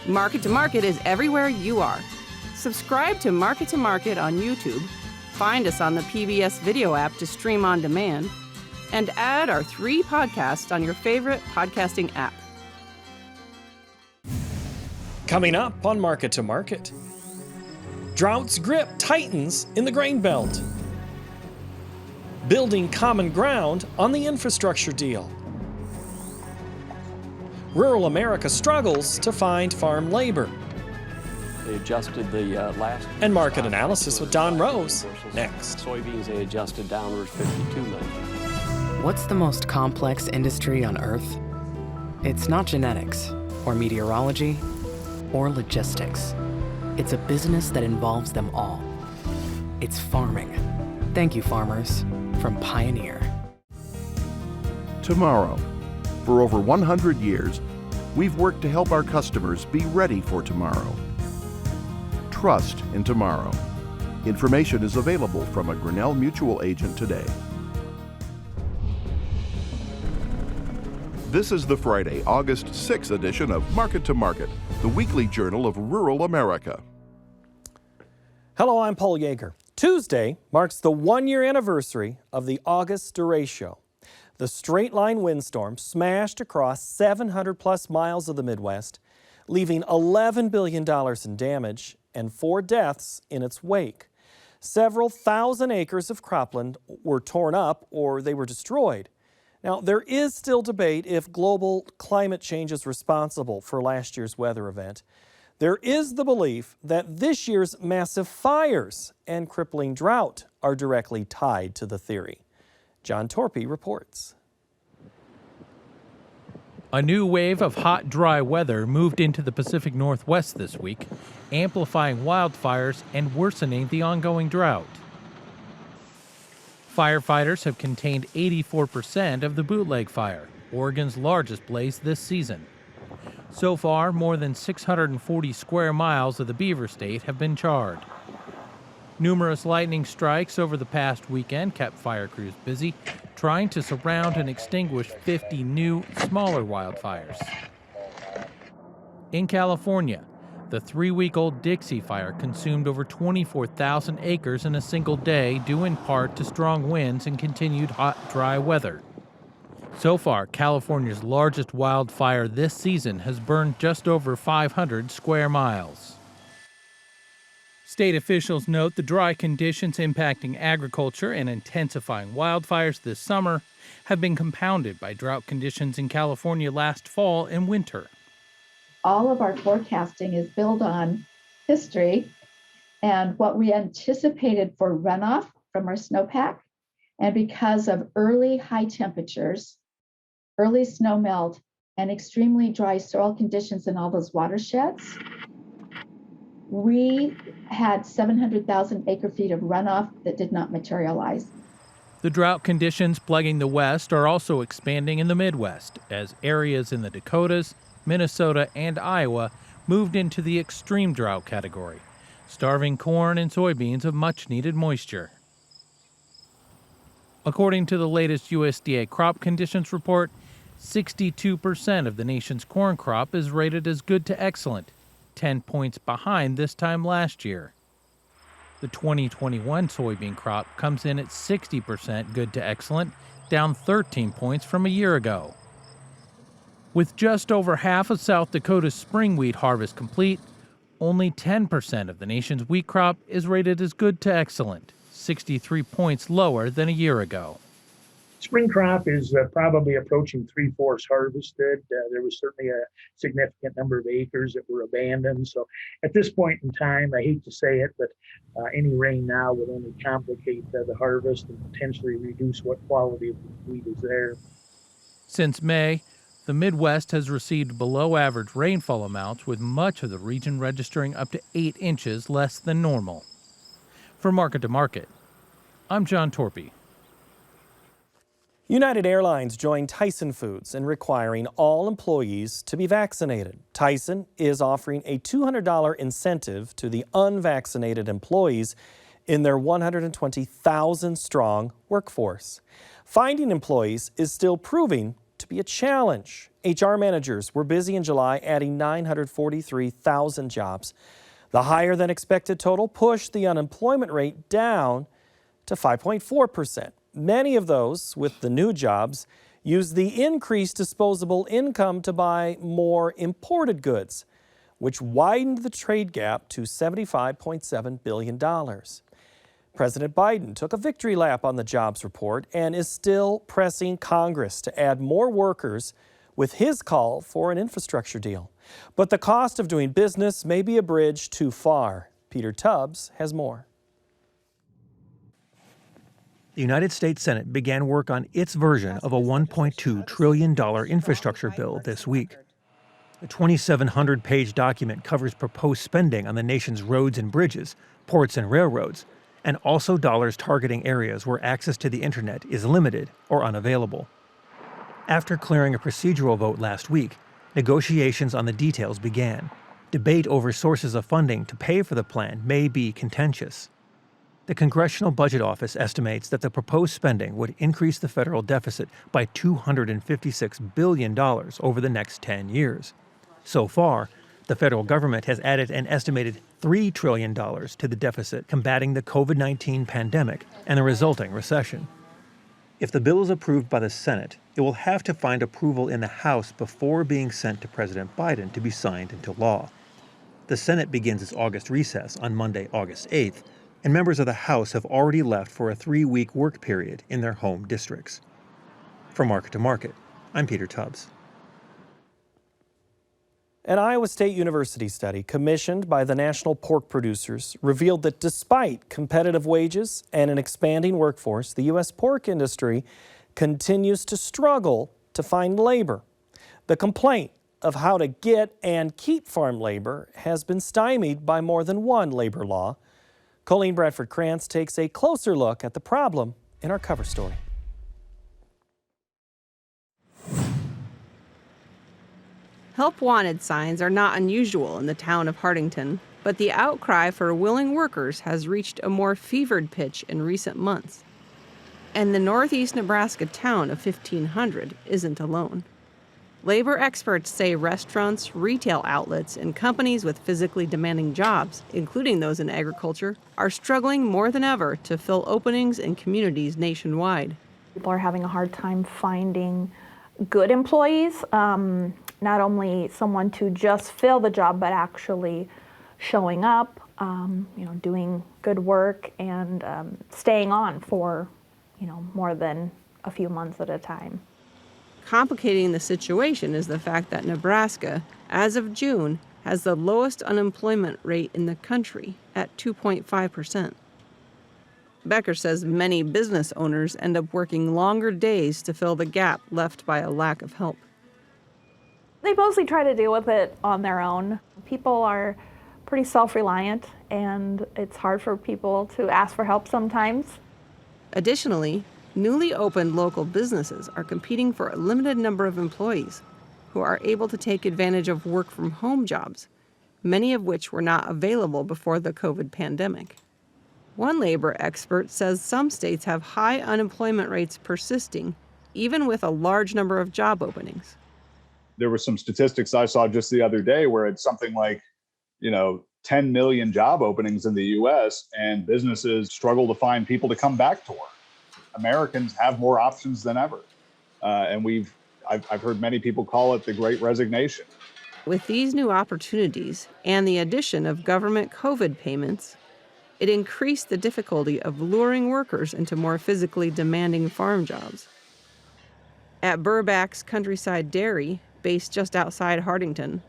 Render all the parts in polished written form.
Market to Market is everywhere you are. Subscribe to Market on YouTube, find us on the PBS video app to stream on demand, and add our 3 podcasts on your favorite podcasting app. Coming up on Market to Market, drought's grip tightens in the grain belt. Building common ground on the infrastructure deal. Rural America struggles to find farm labor. They adjusted the last... And market analysis with Don Rose next. Soybeans, they adjusted downwards 52 million. What's the most complex industry on Earth? It's not genetics, or meteorology, or logistics. It's a business that involves them all. It's farming. Thank you, farmers, from Pioneer. Tomorrow. For over 100 years, we've worked to help our customers be ready for tomorrow. Trust in tomorrow. Information is available from a Grinnell Mutual agent today. This is the Friday, August 6th edition of Market to Market, the weekly journal of rural America. Hello, I'm Paul Yeager. Tuesday marks the 1-year anniversary of the August derecho. The straight-line windstorm smashed across 700-plus miles of the Midwest, leaving $11 billion in damage and 4 deaths in its wake. Several thousand acres of cropland were torn up or they were destroyed. Now, there is still debate if global climate change is responsible for last year's weather event. There is the belief that this year's massive fires and crippling drought are directly tied to the theory. John Torpy reports. A new wave of hot, dry weather moved into the Pacific Northwest this week, amplifying wildfires and worsening the ongoing drought. Firefighters have contained 84% of the Bootleg Fire, Oregon's largest blaze this season. So far, more than 640 square miles of the Beaver State have been charred. Numerous lightning strikes over the past weekend kept fire crews busy, trying to surround and extinguish 50 new, smaller wildfires. In California, the 3-week-old Dixie Fire consumed over 24,000 acres in a single day, due in part to strong winds and continued hot, dry weather. So far, California's largest wildfire this season has burned just over 500 square miles. State officials note the dry conditions impacting agriculture and intensifying wildfires this summer have been compounded by drought conditions in California last fall and winter. All of our forecasting is built on history and what we anticipated for runoff from our snowpack. And because of early high temperatures, early snow melt, and extremely dry soil conditions in all those watersheds, we had 700,000 acre-feet of runoff that did not materialize. The drought conditions plaguing the West are also expanding in the Midwest as areas in the Dakotas, Minnesota, and Iowa moved into the extreme drought category, starving corn and soybeans of much-needed moisture. According to the latest USDA crop conditions report, 62% of the nation's corn crop is rated as good to excellent, 10 points behind this time last year. The 2021 soybean crop comes in at 60% good to excellent, down 13 points from a year ago. With just over half of South Dakota's spring wheat harvest complete, only 10% of the nation's wheat crop is rated as good to excellent, 63 points lower than a year ago. Spring crop is probably approaching 3/4 harvested. There was certainly a significant number of acres that were abandoned. So at this point in time, I hate to say it, but any rain now would only complicate the harvest and potentially reduce what quality of wheat is there. Since May, the Midwest has received below-average rainfall amounts, with much of the region registering up to 8 inches less than normal. For Market to Market, I'm John Torpy. United Airlines joined Tyson Foods in requiring all employees to be vaccinated. Tyson is offering a $200 incentive to the unvaccinated employees in their 120,000-strong workforce. Finding employees is still proving to be a challenge. HR managers were busy in July adding 943,000 jobs. The higher than expected total pushed the unemployment rate down to 5.4%. Many of those with the new jobs used the increased disposable income to buy more imported goods, which widened the trade gap to $75.7 billion. President Biden took a victory lap on the jobs report and is still pressing Congress to add more workers with his call for an infrastructure deal. But the cost of doing business may be a bridge too far. Peter Tubbs has more. The United States Senate began work on its version of a $1.2 trillion infrastructure bill this week. The 2,700-page document covers proposed spending on the nation's roads and bridges, ports and railroads, and also dollars targeting areas where access to the internet is limited or unavailable. After clearing a procedural vote last week, negotiations on the details began. Debate over sources of funding to pay for the plan may be contentious. The Congressional Budget Office estimates that the proposed spending would increase the federal deficit by $256 billion over the next 10 years. So far, the federal government has added an estimated $3 trillion to the deficit, combating the COVID-19 pandemic and the resulting recession. If the bill is approved by the Senate, it will have to find approval in the House before being sent to President Biden to be signed into law. The Senate begins its August recess on Monday, August 8th, and members of the House have already left for a 3-week work period in their home districts. From Market to Market, I'm Peter Tubbs. An Iowa State University study commissioned by the National Pork Producers revealed that despite competitive wages and an expanding workforce, the U.S. pork industry continues to struggle to find labor. The complaint of how to get and keep farm labor has been stymied by more than one labor law. Colleen Bradford Krantz takes a closer look at the problem in our cover story. Help wanted signs are not unusual in the town of Hartington, but the outcry for willing workers has reached a more fevered pitch in recent months. And the northeast Nebraska town of 1,500 isn't alone. Labor experts say restaurants, retail outlets, and companies with physically demanding jobs, including those in agriculture, are struggling more than ever to fill openings in communities nationwide. People are having a hard time finding good employees, not only someone to just fill the job, but actually showing up, doing good work and staying on for, more than a few months at a time. Complicating the situation is the fact that Nebraska, as of June, has the lowest unemployment rate in the country at 2.5%. Becker says many business owners end up working longer days to fill the gap left by a lack of help. They mostly try to deal with it on their own. People are pretty self-reliant, and it's hard for people to ask for help sometimes. Additionally, newly opened local businesses are competing for a limited number of employees who are able to take advantage of work-from-home jobs, many of which were not available before the COVID pandemic. One labor expert says some states have high unemployment rates persisting, even with a large number of job openings. There were some statistics I saw just the other day where it's something like, 10 million job openings in the U.S. and businesses struggle to find people to come back to work. Americans have more options than ever. And I've heard many people call it the Great Resignation. With these new opportunities and the addition of government COVID payments, it increased the difficulty of luring workers into more physically demanding farm jobs. At Burback's Countryside Dairy, based just outside Hartington,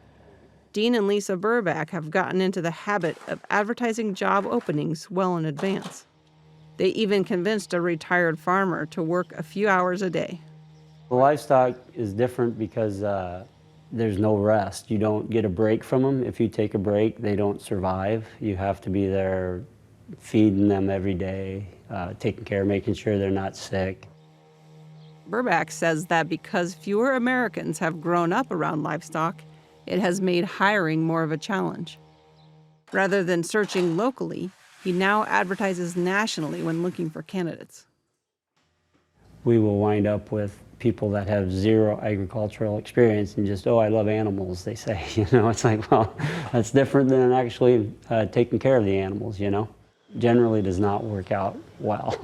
Dean and Lisa Burback have gotten into the habit of advertising job openings well in advance. They even convinced a retired farmer to work a few hours a day. The livestock is different because there's no rest. You don't get a break from them. If you take a break, they don't survive. You have to be there feeding them every day, taking care, making sure they're not sick. Burback says that because fewer Americans have grown up around livestock, it has made hiring more of a challenge. Rather than searching locally, he now advertises nationally when looking for candidates. We will wind up with people that have zero agricultural experience and just, oh, I love animals, they say. It's like, well, that's different than actually taking care of the animals, Generally does not work out well.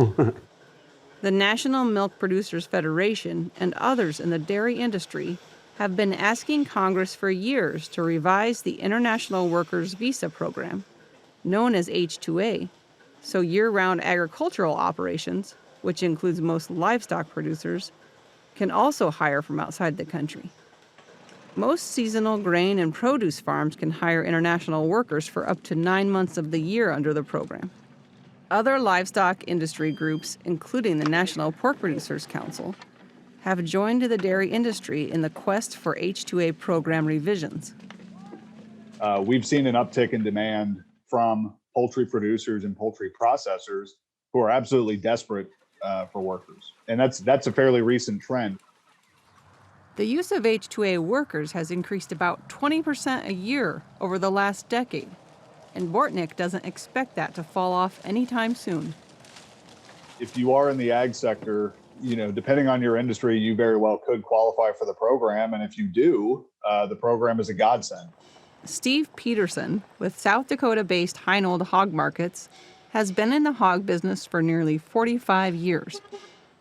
The National Milk Producers Federation and others in the dairy industry have been asking Congress for years to revise the International Workers Visa Program, known as H-2A, so year-round agricultural operations, which includes most livestock producers, can also hire from outside the country. Most seasonal grain and produce farms can hire international workers for up to 9 months of the year under the program. Other livestock industry groups, including the National Pork Producers Council, have joined the dairy industry in the quest for H-2A program revisions. We've seen an uptick in demand from poultry producers and poultry processors who are absolutely desperate for workers. And that's a fairly recent trend. The use of H-2A workers has increased about 20% a year over the last decade, and Bortnick doesn't expect that to fall off anytime soon. If you are in the ag sector, depending on your industry, you very well could qualify for the program. And if you do, the program is a godsend. Steve Peterson, with South Dakota-based Heinold Hog Markets, has been in the hog business for nearly 45 years.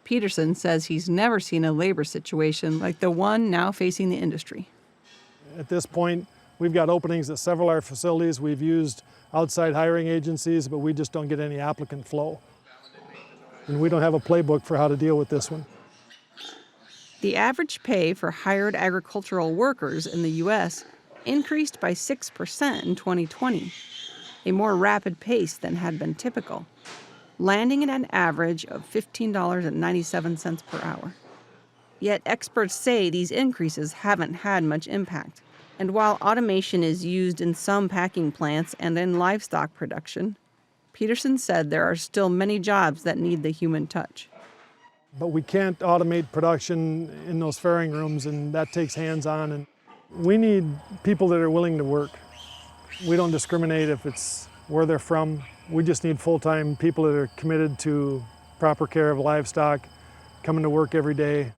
Peterson says he's never seen a labor situation like the one now facing the industry. At this point, we've got openings at several of our facilities. We've used outside hiring agencies, but we just don't get any applicant flow. And we don't have a playbook for how to deal with this one. The average pay for hired agricultural workers in the U.S. increased by 6% in 2020, a more rapid pace than had been typical, landing at an average of $15.97 per hour. Yet experts say these increases haven't had much impact. And while automation is used in some packing plants and in livestock production, Peterson said there are still many jobs that need the human touch. But we can't automate production in those farrowing rooms, and that takes hands-on. And we need people that are willing to work. We don't discriminate if it's where they're from. We just need full-time people that are committed to proper care of livestock, coming to work every day.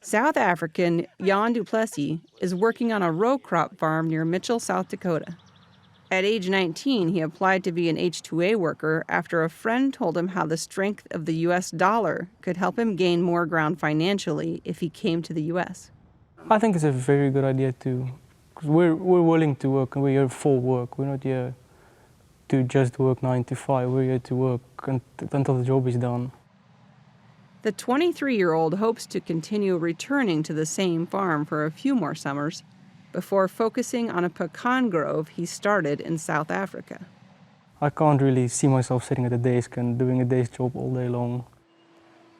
South African Jan du Plessis is working on a row crop farm near Mitchell, South Dakota. At age 19, he applied to be an H-2A worker after a friend told him how the strength of the U.S. dollar could help him gain more ground financially if he came to the U.S. I think it's a very good idea too, because we're willing to work and we're here for work. We're not here to just work 9 to 5. We're here to work until the job is done. The 23-year-old hopes to continue returning to the same farm for a few more summers before focusing on a pecan grove he started in South Africa. I can't really see myself sitting at a desk and doing a day's job all day long.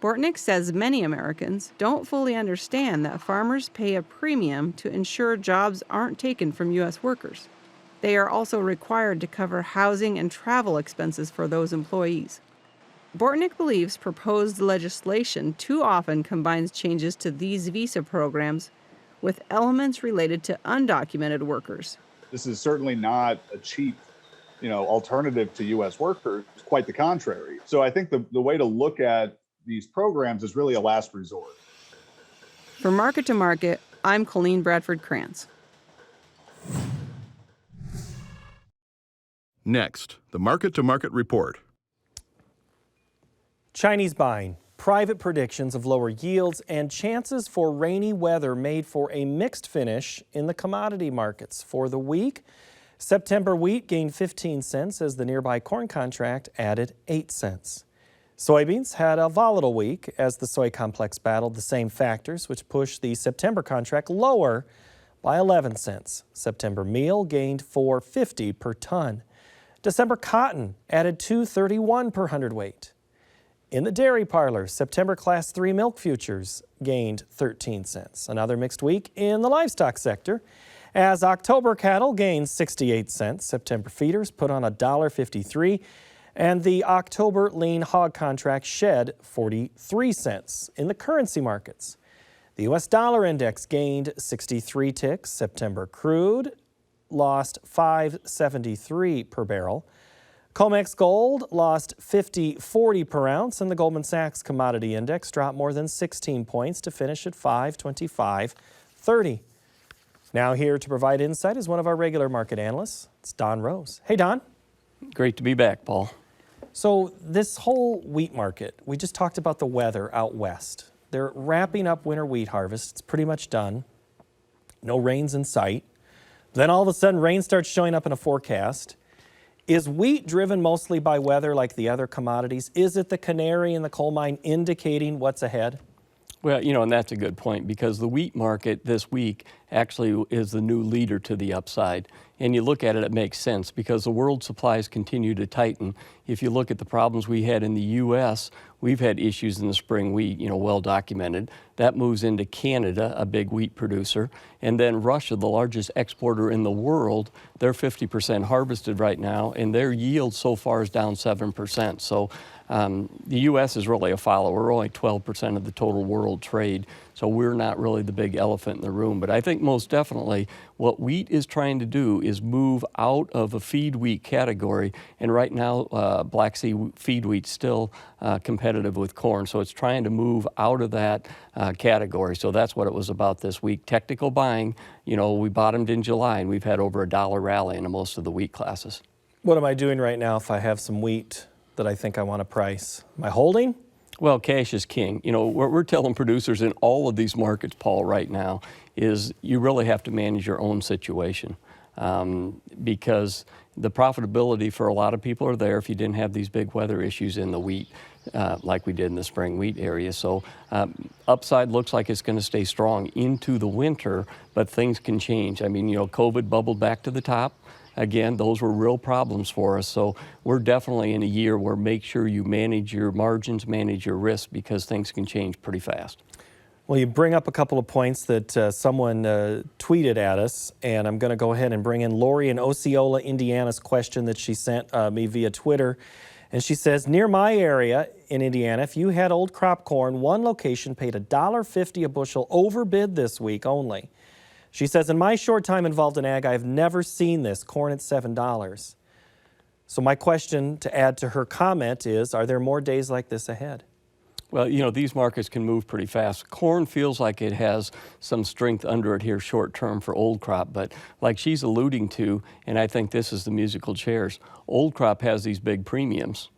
Bortnick says many Americans don't fully understand that farmers pay a premium to ensure jobs aren't taken from U.S. workers. They are also required to cover housing and travel expenses for those employees. Bortnick believes proposed legislation too often combines changes to these visa programs with elements related to undocumented workers. This is certainly not a cheap, alternative to U.S. workers. Quite the contrary. So I think the way to look at these programs is really a last resort. For Market to Market, I'm Colleen Bradford Krantz. Next, the Market to Market report. Chinese buying, private predictions of lower yields, and chances for rainy weather made for a mixed finish in the commodity markets. For the week, September wheat gained 15 cents as the nearby corn contract added 8 cents. Soybeans had a volatile week as the soy complex battled the same factors, which pushed the September contract lower by 11 cents. September meal gained $4.50 per ton. December cotton added $2.31 per hundredweight. In the dairy parlor, September Class 3 milk futures gained 13 cents. Another mixed week in the livestock sector as October cattle gained 68 cents. September feeders put on $1.53, and the October lean hog contract shed 43 cents. In the currency markets, the U.S. dollar index gained 63 ticks. September crude lost $5.73 per barrel. COMEX gold lost 50.40 per ounce, and the Goldman Sachs commodity index dropped more than 16 points to finish at 525.30. Now here to provide insight is one of our regular market analysts. It's Don Rose. Hey, Don. Great to be back, Paul. So this whole wheat market, we just talked about the weather out west. They're wrapping up winter wheat harvest. It's pretty much done. No rains in sight. Then all of a sudden, rain starts showing up in a forecast. Is wheat driven mostly by weather like the other commodities? Is it the canary in the coal mine indicating what's ahead? Well, and that's a good point because the wheat market this week actually is the new leader to the upside. And you look at it, it makes sense because the world supplies continue to tighten. If you look at the problems we had in the U.S., we've had issues in the spring wheat, well documented. That moves into Canada, a big wheat producer. And then Russia, the largest exporter in the world, they're 50% harvested right now, and their yield so far is down 7%. So the U.S. is really a follower. We're only 12% of the total world trade, so we're not really the big elephant in the room. But I think most definitely what wheat is trying to do is move out of a feed wheat category, and right now Black Sea feed wheat's still competitive with corn, so it's trying to move out of that category. So that's what it was about this week. Technical buying, we bottomed in July, and we've had over $1 rally in most of the wheat classes. What am I doing right now if I have some wheat that I think I want to price? Am I holding? Well, cash is king. What we're telling producers in all of these markets, Paul, right now is you really have to manage your own situation because the profitability for a lot of people are there if you didn't have these big weather issues in the wheat like we did in the spring wheat area. So upside looks like it's going to stay strong into the winter, but things can change. I mean, COVID bubbled back to the top. Again, those were real problems for us. So we're definitely in a year where make sure you manage your margins, manage your risk, because things can change pretty fast. Well, you bring up a couple of points that someone tweeted at us, and I'm going to go ahead and bring in Lori in Osceola, Indiana's question that she sent me via Twitter. And she says, near my area in Indiana, if you had old crop corn, one location paid $1.50 a bushel overbid this week only. She says, in my short time involved in ag, I've never seen this, corn at $7. So my question to add to her comment is, are there more days like this ahead? Well, these markets can move pretty fast. Corn feels like it has some strength under it here short term for old crop, but like she's alluding to, and I think this is the musical chairs, old crop has these big premiums.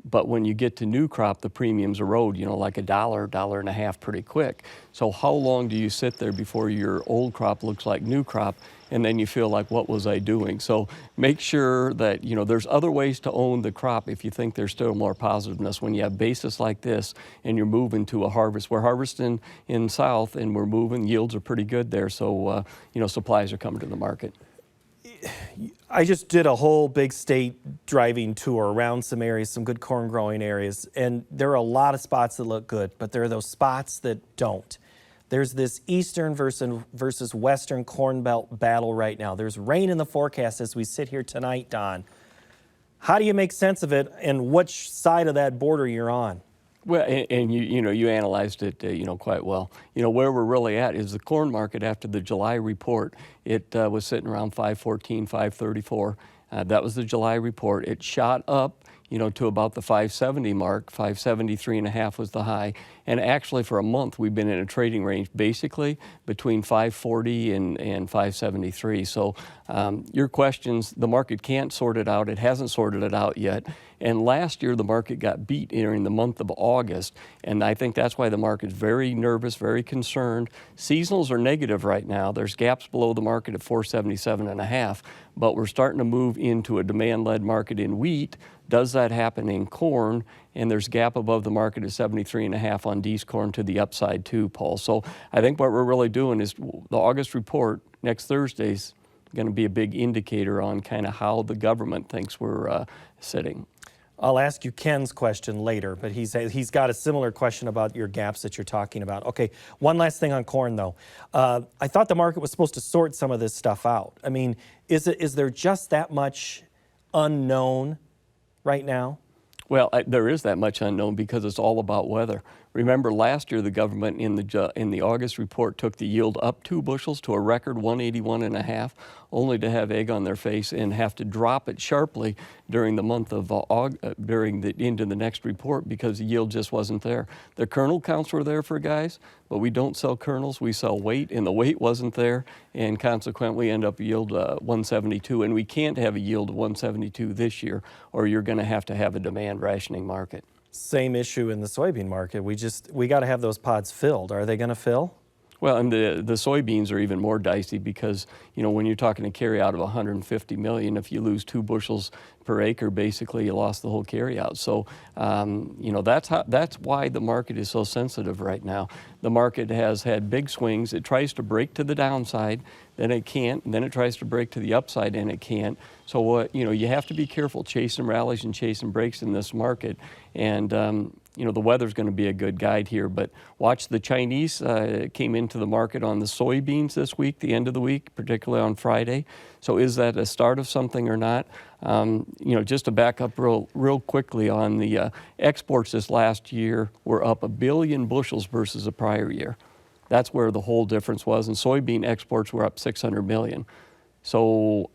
But when you get to new crop, the premiums erode, like $1, $1.50 pretty quick. So how long do you sit there before your old crop looks like new crop, and then you feel like, what was I doing? So make sure that, there's other ways to own the crop if you think there's still more positiveness. When you have basis like this and you're moving to a harvest, we're harvesting in South and we're moving, yields are pretty good there. So, supplies are coming to the market. I just did a whole big state driving tour around some areas, some good corn growing areas, and there are a lot of spots that look good, but there are those spots that don't. There's this eastern versus western corn belt battle right now. There's rain in the forecast as we sit here tonight, Don. How do you make sense of it, and which side of that border you're on? Well, and you analyzed it, quite well. Where we're really at is the corn market after the July report. It was sitting around 514, 534. That was the July report. It shot up, to about the 570 mark. 573.5 was the high. And actually for a month, we've been in a trading range basically between 540 and 573. So your questions, the market can't sort it out. It hasn't sorted it out yet. And last year, the market got beat during the month of August. And I think that's why the market's very nervous, very concerned. Seasonals are negative right now. There's gaps below the market at 477.5. But we're starting to move into a demand-led market in wheat. Does that happen in corn? And there's gap above the market at 73.5 on D's corn to the upside too, Paul. So I think what we're really doing is the August report next Thursday's going to be a big indicator on kind of how the government thinks we're sitting. I'll ask you Ken's question later, but he's got a similar question about your gaps that you're talking about. Okay, one last thing on corn though. I thought the market was supposed to sort some of this stuff out. I mean, is there just that much unknown right now? Well, there is that much unknown because it's all about weather. Remember last year the government in the August report took the yield up 2 bushels to a record 181.5, only to have egg on their face and have to drop it sharply during the month of into the next report because the yield just wasn't there. The kernel counts were there for guys, but we don't sell kernels, we sell weight, and the weight wasn't there, and consequently end up yield 172, and we can't have a yield of 172 this year, or you're going to have a demand rationing market. Same issue in the soybean market. We got to have those pods filled. Are they going to fill? Well, and the soybeans are even more dicey because, when you're talking a carry out of 150 million, if you lose 2 bushels per acre, basically you lost the whole carry out. So, that's why the market is so sensitive right now. The market has had big swings. It tries to break to the downside, then it can't, and then it tries to break to the upside and it can't. So you have to be careful chasing rallies and chasing breaks in this market. And the weather's going to be a good guide here, but watch the Chinese came into the market on the soybeans this week, the end of the week, particularly on Friday. So is that a start of something or not? Just to back up real quickly on the exports this last year were up 1 billion bushels versus the prior year. That's where the whole difference was, and soybean exports were up 600 million. So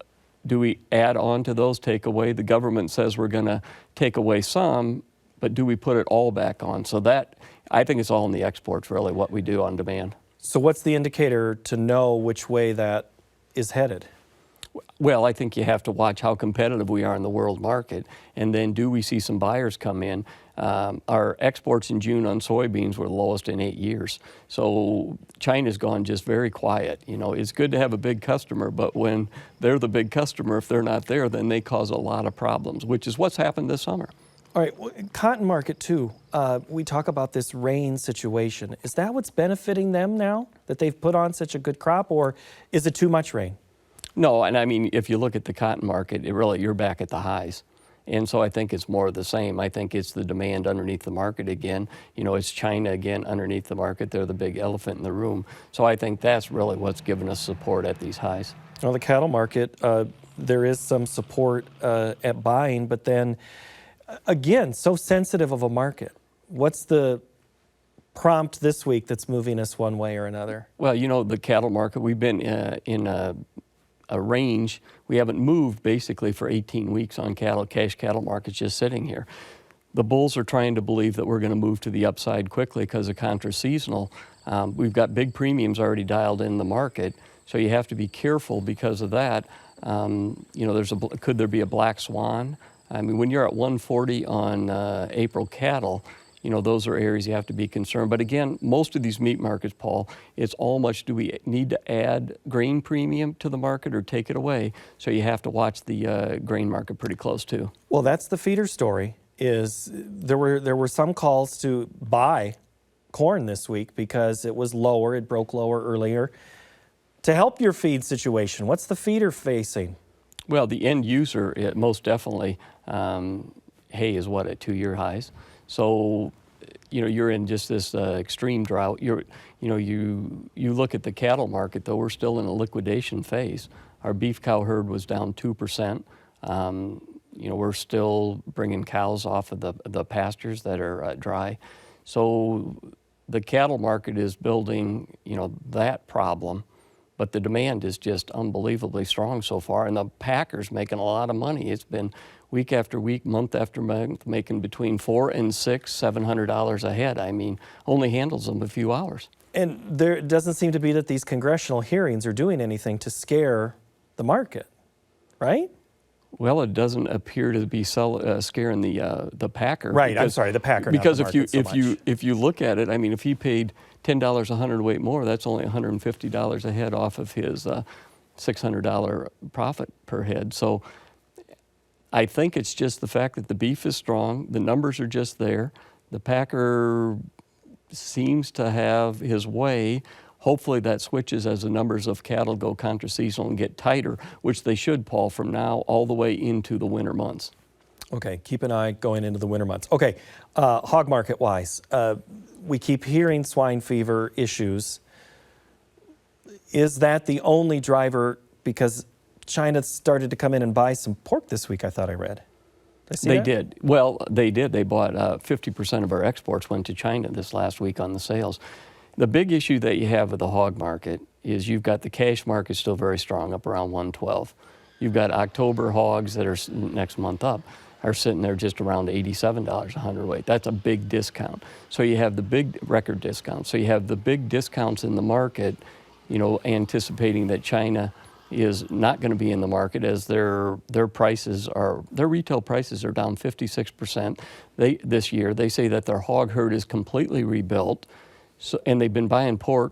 do we add on to those, take away? The government says we're going to take away some, but do we put it all back on? So that, I think it's all in the exports, really, what we do on demand. So what's the indicator to know which way that is headed? Well, I think you have to watch how competitive we are in the world market, and then do we see some buyers come in? Our exports in June on soybeans were the lowest in 8 years. So China's gone just very quiet. It's good to have a big customer, but when they're the big customer, if they're not there, then they cause a lot of problems, which is what's happened this summer. All right, cotton market too. We talk about this rain situation. Is that what's benefiting them now, that they've put on such a good crop, or is it too much rain? No, and I mean, if you look at the cotton market, you're back at the highs. And so I think it's more of the same. I think it's the demand underneath the market again. It's China again underneath the market. They're the big elephant in the room. So I think that's really what's given us support at these highs. Well, the cattle market, there is some support at buying, but then again, so sensitive of a market. What's the prompt this week that's moving us one way or another? Well, the cattle market, we've been in a range. We haven't moved basically for 18 weeks on cattle. Cash cattle market's just sitting here. The bulls are trying to believe that we're going to move to the upside quickly because of contra-seasonal. We've got big premiums already dialed in the market, so you have to be careful because of that. Could there be a black swan? I mean, when you're at 140 on April cattle, those are areas you have to be concerned. But again, most of these meat markets, Paul, it's all much do we need to add grain premium to the market or take it away? So you have to watch the grain market pretty close too. Well, that's the feeder story. Is there were some calls to buy corn this week because it was lower, it broke lower earlier. To help your feed situation, what's the feeder facing? Well, the end user, most definitely, hay is what, at 2-year highs. So, you're in just this extreme drought. You look at the cattle market, though, we're still in a liquidation phase. Our beef cow herd was down 2%. We're still bringing cows off of the pastures that are dry. So the cattle market is building, that problem. But the demand is just unbelievably strong so far, and the packers making a lot of money. It's been week after week, month after month, making between $400 and $700 a head. I mean, only handles them a few hours. And there doesn't seem to be that these congressional hearings are doing anything to scare the market, right? Well, it doesn't appear to be scaring the packer. Right, I'm sorry, the packer. Because not the market if you look at it, I mean, if he paid $10 a hundredweight more, that's only $150 a head off of his $600 profit per head. So I think it's just the fact that the beef is strong, the numbers are just there. The packer seems to have his way. Hopefully that switches as the numbers of cattle go contra-seasonal and get tighter, which they should, Paul, from now all the way into the winter months. Okay, keep an eye going into the winter months. Okay, hog market-wise, we keep hearing swine fever issues. Is that the only driver? Because China started to come in and buy some pork this week, I thought I read. They did. Well, they did. They bought 50% of our exports went to China this last week on the sales. The big issue that you have with the hog market is you've got the cash market still very strong, up around 112. You've got October hogs that are next month up are sitting there just around $87 a hundredweight. That's a big discount. So you have the big record discount. So you have the big discounts in the market, anticipating that China is not going to be in the market as their retail prices are down 56% this year. They say that their hog herd is completely rebuilt, and they've been buying pork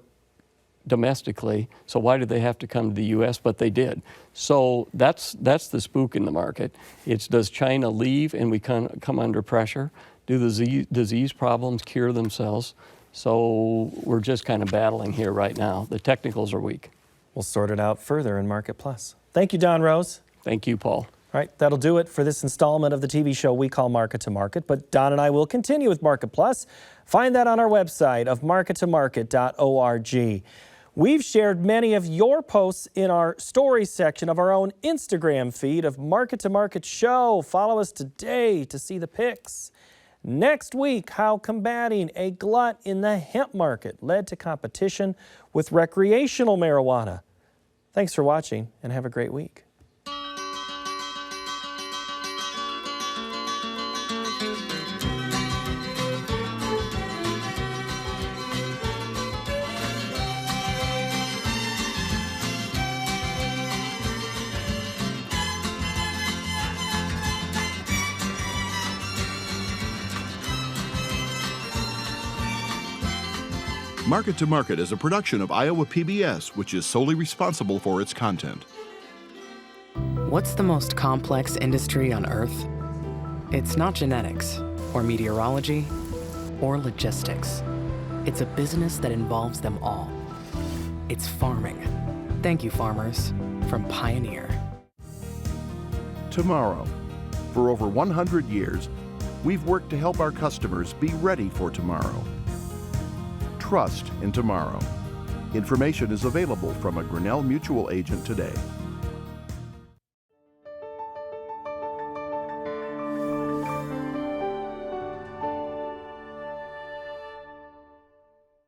domestically. So why did they have to come to the U.S.? But they did. So that's the spook in the market. It's, does China leave and we come under pressure? Do the disease problems cure themselves? So we're just kind of battling here right now. The technicals are weak. We'll sort it out further in Market Plus. Thank you, Don Rose. Thank you, Paul. All right, that'll do it for this installment of the TV show we call Market to Market, but Don and I will continue with Market Plus. Find that on our website of markettomarket.org. We've shared many of your posts in our stories section of our own Instagram feed of Market to Market Show. Follow us today to see the pics. Next week, how combating a glut in the hemp market led to competition with recreational marijuana. Thanks for watching and have a great week. Market to Market is a production of Iowa PBS, which is solely responsible for its content. What's the most complex industry on Earth? It's not genetics, or meteorology, or logistics. It's a business that involves them all. It's farming. Thank you, farmers, from Pioneer. Tomorrow. For over 100 years, we've worked to help our customers be ready for tomorrow. Trust in tomorrow. Information is available from a Grinnell Mutual agent today.